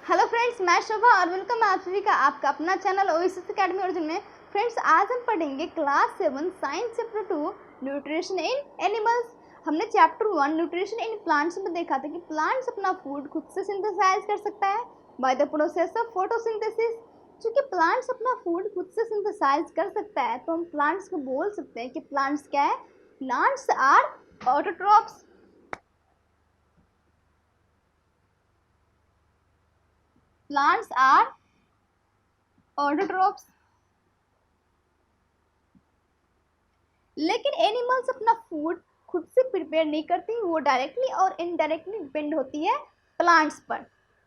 Hello friends, मैं शोभा और welcome आप सभी का आपका अपना चैनल ओएसिस एकेडमी ओरिजिन में। फ्रेंड्स, आज हम पढ़ेंगे class 7 science chapter 2 nutrition in animals. हमने चैप्टर 1 न्यूट्रिशन इन प्लांट्स में देखा था कि प्लांट्स अपना फूड खुद से सिंथेसाइज कर सकता है by the process of photosynthesis. चूँकि प्लांट्स अपना फूड खुद से सिंथेसाइज कर सकता है तो हम प्लांट्स को बोल सकते हैं कि प्लांट्स क्या है, plants are autotrophs. Plants are autotrophs. लेकिन एनिमल्स अपना फूड खुद से प्रिपेयर नहीं करती, वो डायरेक्टली और इनडायरेक्टली डिपेंड होती है प्लांट्स पर।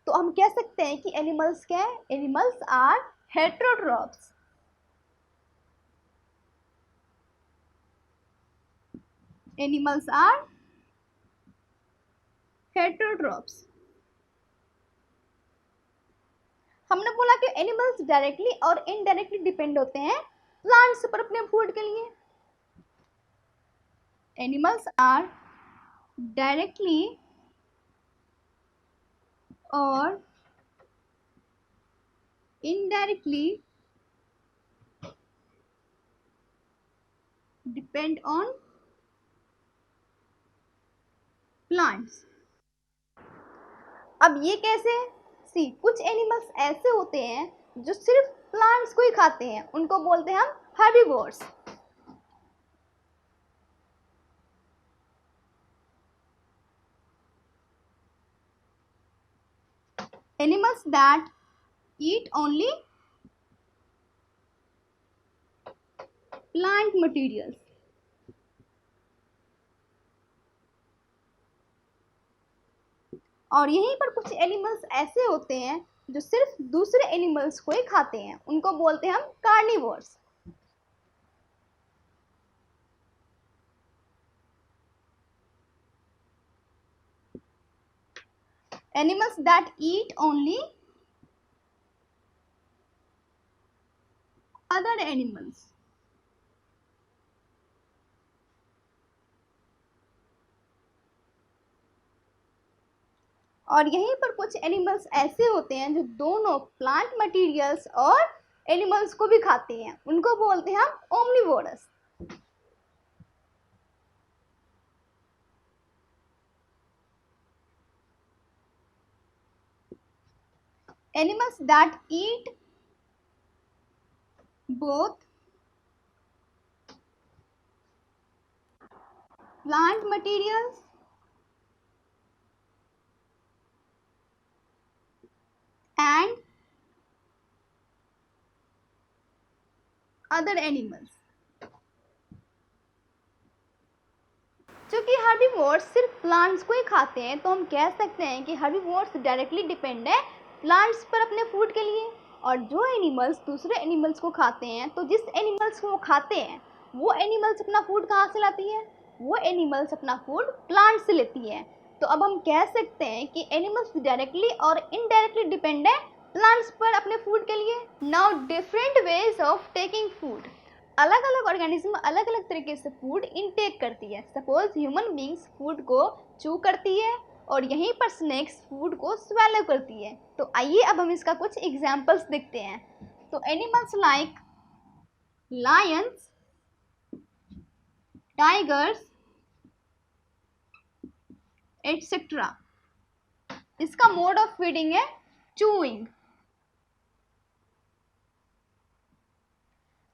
तो हम कह सकते हैं कि एनिमल्स क्या है, animals are heterotrophs. Animals are heterotrophs. हमने बोला कि एनिमल्स डायरेक्टली और इनडायरेक्टली डिपेंड होते हैं प्लांट्स पर अपने फूड के लिए। एनिमल्स आर डायरेक्टली और इनडायरेक्टली डिपेंड ऑन प्लांट्स। अब ये कैसे? कुछ एनिमल्स ऐसे होते हैं जो सिर्फ प्लांट्स को ही खाते हैं, उनको बोलते हैं हम herbivores. Animals that eat only plant materials. और यहीं पर कुछ एनिमल्स ऐसे होते हैं जो सिर्फ दूसरे एनिमल्स को ही खाते हैं, उनको बोलते हैं हम carnivores. Animals that eat only other animals. और यहीं पर कुछ एनिमल्स ऐसे होते हैं जो दोनों प्लांट मटेरियल्स और एनिमल्स को भी खाते हैं, उनको बोलते हैं हम omnivorous. Animals that eat both plant materials and other animals। चूंकि हर्बीवोर्स सिर्फ प्लांट्स को ही खाते हैं तो हम कह सकते हैं कि हर्बीवोर्स डायरेक्टली डिपेंड है प्लांट्स पर अपने फूड के लिए। और जो एनिमल्स दूसरे एनिमल्स को खाते हैं, तो जिस एनिमल्स को वो खाते हैं वो एनिमल्स अपना फूड कहाँ से लाती है? वो एनिमल्स अपना फूड प्लांट से लेती है। तो अब हम कह सकते हैं कि एनिमल्स डायरेक्टली और इनडायरेक्टली डिपेंड है प्लांट्स पर अपने फूड के लिए। Now different ways of taking food. अलग अलग ऑर्गेनिज्म अलग अलग तरीके से फूड इनटेक करती है। सपोज ह्यूमन बींग्स फूड को चू करती है और यहीं पर स्नेक्स फूड को स्वेलो करती है। तो आइए अब हम इसका कुछ एग्जांपल्स देखते हैं। तो animals like Lions, tigers etcetera, इसका मोड ऑफ फीडिंग है चूइंग।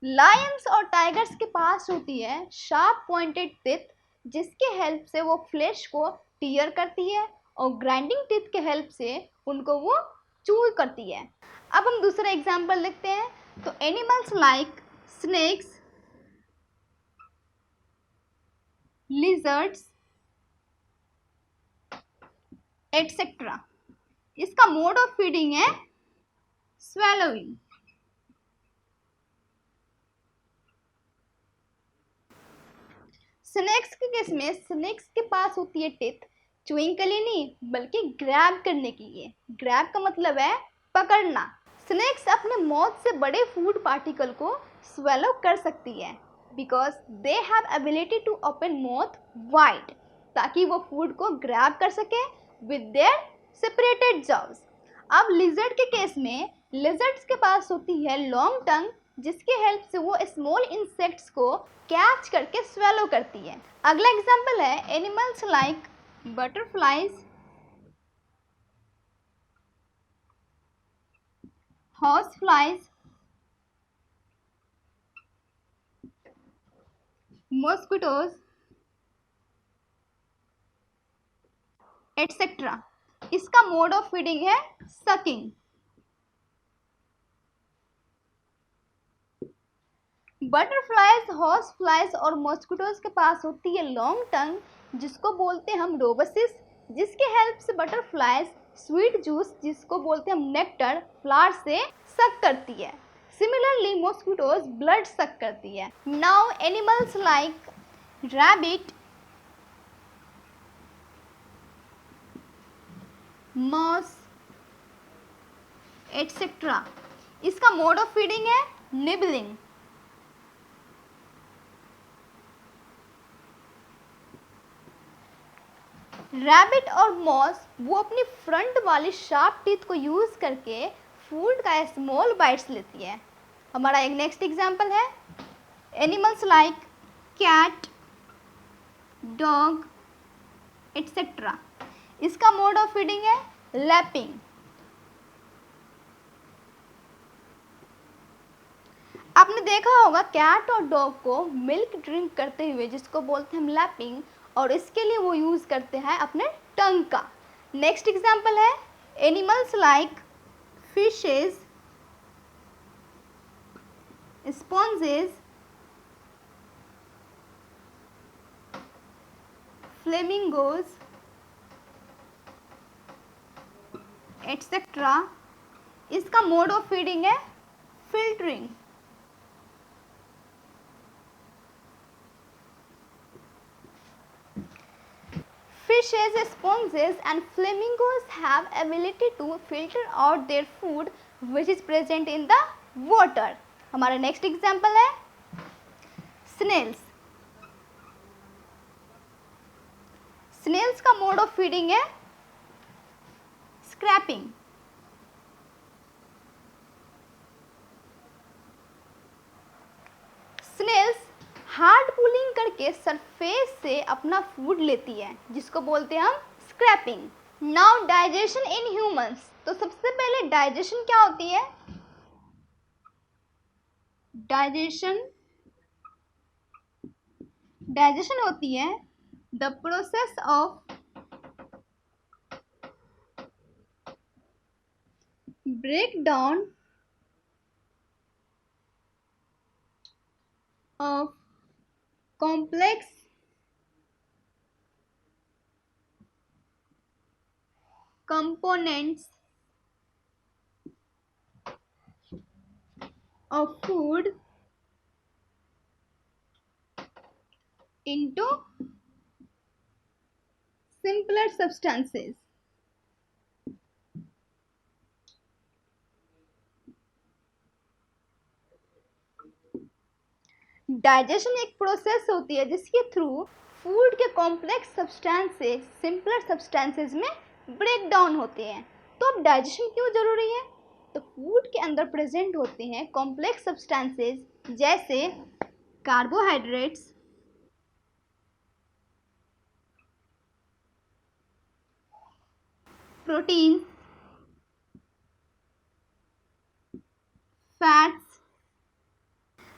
लायंस और टाइगर्स के पास होती है शार्प पॉइंटेड टीथ, जिसके हेल्प से वो फ्लेश को टीयर करती है और ग्राइंडिंग टीथ के हेल्प से उनको वो चू करती है। अब हम दूसरा एग्जांपल देखते हैं। तो animals like snakes, lizards etcetera, इसका मोड ऑफ फीडिंग है स्वेलोइंग। स्नेक्स के केस में स्नेक्स के पास होती है टिथ चुइंग के लिए नहीं बल्कि ग्रैब करने के लिए। ग्रैब का मतलब है पकड़ना। स्नेक्स अपने माउथ से बड़े फूड पार्टिकल को स्वेलो कर सकती है because they have ability to open mouth wide, ताकि वो फूड को ग्रैब कर सके विद देयर सेपरेटेड जॉब्स। अब लिजर्ड के केस में लिजर्ड्स के पास होती है लॉन्ग टंग, जिसके हेल्प से वो स्मॉल इंसेक्ट्स को कैच करके स्वेलो करती है। अगला एग्जांपल है animals like butterflies, horse flies, mosquitoes etcetera. इसका मोड ऑफ फीडिंग है सकिंग। बटरफ्लाइज, हॉर्स फ्लाइज और मॉस्किटोज के पास होती है लॉन्ग टंग, जिसको बोलते हैं हम रोबसिस, जिसके हेल्प से बटरफ्लाइज स्वीट जूस, जिसको बोलते हैं हम नेक्टर, फ्लावर से सक करती है। सिमिलरली मॉस्किटोज ब्लड सक करती है। Now animals like rabbit, mouse etcetera. इसका मोड ऑफ फीडिंग है निबलिंग। रैबिट और मॉस वो अपनी फ्रंट वाली शार्प टीथ को यूज करके फूड का स्मॉल बाइट्स लेती है। हमारा एक नेक्स्ट एग्जांपल है animals like cat, dog etcetera. इसका मोड ऑफ फीडिंग है लैपिंग। आपने देखा होगा कैट और डॉग को मिल्क ड्रिंक करते हुए, जिसको बोलते हैं हम लैपिंग, और इसके लिए वो यूज़ करते हैं अपने टंग का। नेक्स्ट एग्जांपल है animals like fishes, sponges, flamingos etcetera. इसका मोड ऑफ फीडिंग है filtering. Fishes, sponges and flamingos have ability to filter out their food which is present in the water. हमारा नेक्स्ट एग्जाम्पल है snails. Snails का mode of feeding है scraping. Snails hard pulling करके surface से अपना food लेती है, जिसको बोलते हैं हम scraping. Now digestion in humans. तो सबसे पहले डाइजेशन क्या होती है? डाइजेशन होती है the process of break down of complex components of food into simpler substances. Digestion एक प्रोसेस होती है जिसके थ्रू फूड के कॉम्प्लेक्स सब्सटेंसेस सिंपलर सब्सटेंसेस में ब्रेक डाउन होते हैं। तो अब डाइजेशन क्यों जरूरी है? तो फूड के अंदर प्रेजेंट होते हैं कॉम्प्लेक्स सब्सटेंसेस जैसे कार्बोहाइड्रेट्स, प्रोटीन, फैट्स।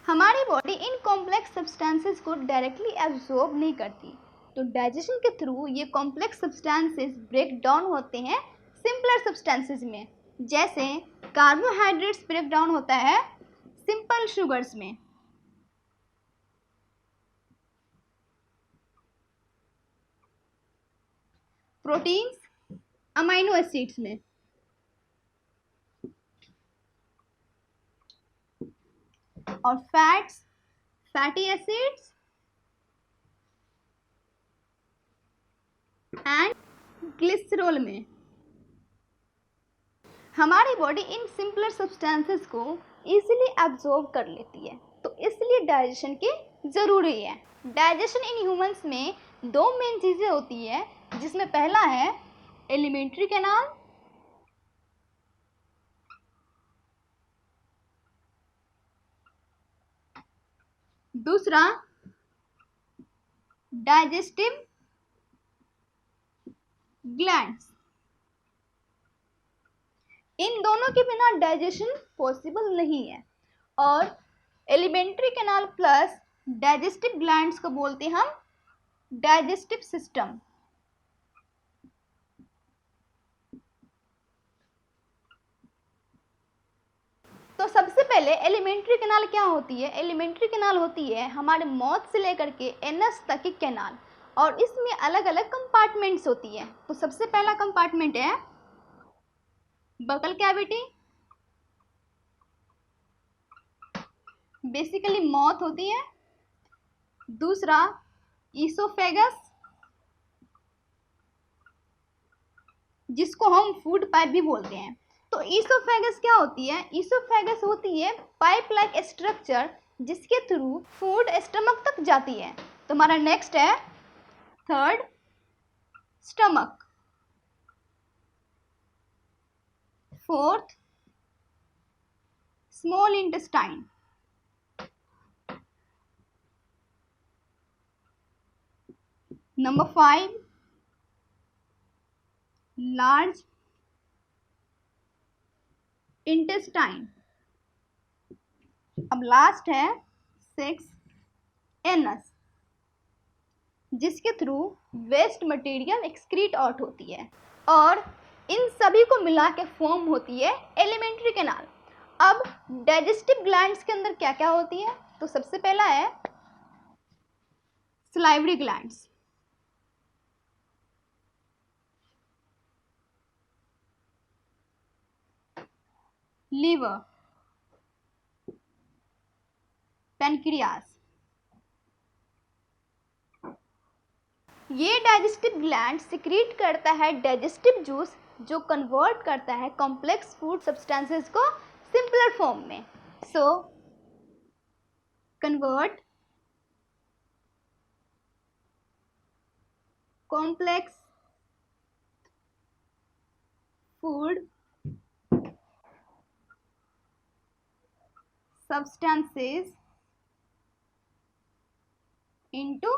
हमारी बॉडी इन कॉम्प्लेक्स सब्सटेंसेस को डायरेक्टली एब्जॉर्ब नहीं करती, तो डाइजेशन के थ्रू ये कॉम्प्लेक्स सब्सटेंसेस ब्रेक डाउन होते हैं सिंपलर सब्सटेंसेस में। जैसे कार्बोहाइड्रेट्स ब्रेक डाउन होता है सिंपल शुगर्स में, प्रोटीन्स अमाइनो एसिड्स में, और fats fatty acids and glycerol में। हमारी बॉडी इन सिंपलर सब्सटेंसेस को इजीली एब्जॉर्ब कर लेती है, तो इसलिए डाइजेशन की ज़रूरी है। डाइजेशन इन ह्यूमंस में दो मेन चीज़ें होती है, जिसमें पहला है एलिमेंट्री कैनाल दूसरा डाइजेस्टिव ग्लैंड्स। इन दोनों के बिना डाइजेशन पॉसिबल नहीं है। और alimentary canal plus digestive glands को बोलते हैं हम डाइजेस्टिव सिस्टम। तो सबसे पहले एलिमेंट्री कैनाल क्या होती है? एलिमेंट्री कैनाल होती है हमारे माउथ से लेकर के एनस तक की कैनाल, और इसमें अलग अलग कंपार्टमेंट्स होती है। तो सबसे पहला कंपार्टमेंट है बकल कैविटी, बेसिकली माउथ होती है। दूसरा ईसोफेगस, जिसको हम फूड पाइप भी बोलते हैं। तो ईसोफेगस क्या होती है? ईसोफेगस होती है पाइप लाइक स्ट्रक्चर जिसके थ्रू फूड स्टमक तक जाती है। तो हमारा नेक्स्ट है third stomach, fourth small intestine, number 5 large intestine. अब लास्ट है 6 एनस, जिसके through waste material excrete out होती है, और इन सभी को मिला के फॉर्म होती है एलिमेंट्री कैनाल। अब डाइजेस्टिव ग्लैंड्स के अंदर क्या क्या होती है? तो सबसे पहला है सलाइवरी ग्लैंड्स, लीवर, पैनक्रियास। ये डाइजेस्टिव ग्लैंड सिक्रीट करता है डाइजेस्टिव जूस, जो कन्वर्ट करता है कॉम्प्लेक्स फूड सब्सटेंसेस को सिंपलर फॉर्म में। So convert complex food substances into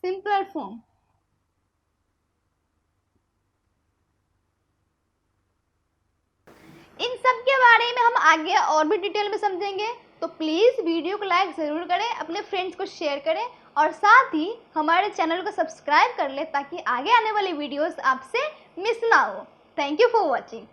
simpler form। इन सब के बारे में हम आगे और भी डिटेल में समझेंगे। तो प्लीज़ वीडियो को लाइक ज़रूर करें, अपने फ्रेंड्स को शेयर करें, और साथ ही हमारे चैनल को सब्सक्राइब कर लें ताकि आगे आने वाली वीडियोस आपसे मिस ना हो। Thank you for watching.